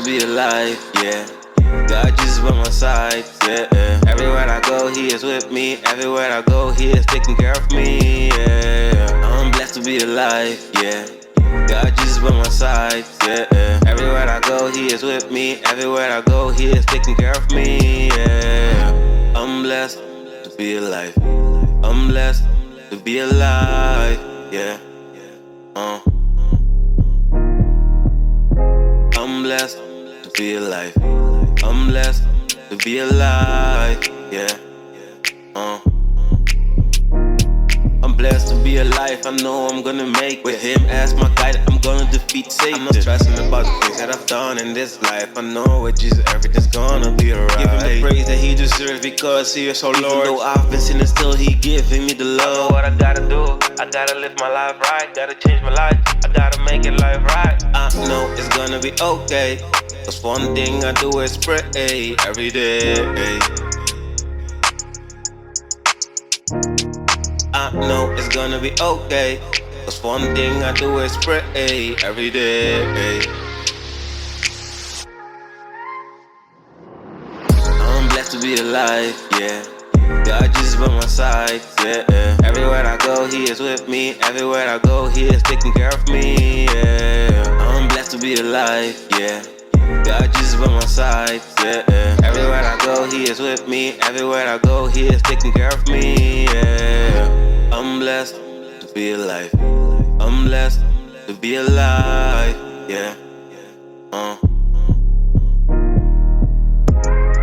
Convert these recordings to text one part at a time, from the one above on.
be alive, yeah. God Jesus by my side, yeah. Everywhere I go, He is with me. Everywhere I go, He is taking care of me, yeah. I'm blessed to be alive, yeah. God Jesus by my side, yeah. Everywhere I go, He is with me. Everywhere I go, He is taking care of me, yeah. I'm blessed to be alive. I'm blessed to be alive, yeah. I'm blessed to be alive. I'm blessed to be alive, yeah. I'm blessed to be alive. I know I'm gonna make with Him as my guide. I'm gonna defeat Satan. I'm not stressing about the things that I've done in this life. I know with Jesus everything's gonna be alright. Give Him the praise that He deserves because He is our Lord. Even though I've been sinning, still He giving me the love. I know what I gotta do. I gotta live my life right. Gotta change my life. I gotta make it life right. I know it's gonna be okay. Cause one thing I do is pray every day. I know it's gonna be okay. Cause one thing I do is pray every day. I'm blessed to be alive, yeah. God Jesus by my side, yeah. Everywhere I go, He is with me. Everywhere I go, He is taking care of me, yeah. I'm blessed to be alive, yeah. God Jesus by my side, yeah. Everywhere I go, He is with me. Everywhere I go, He is taking care of me, yeah. I'm blessed to be alive. I'm blessed to be alive, yeah.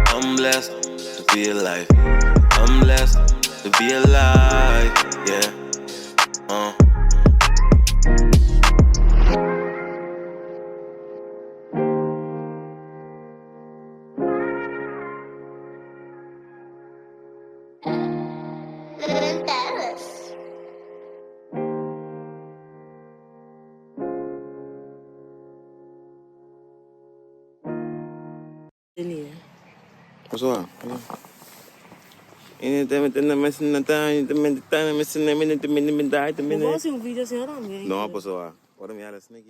I'm blessed to be alive. I'm blessed to be alive, yeah. Mandalaz. What's up? No, pues, what am I listening?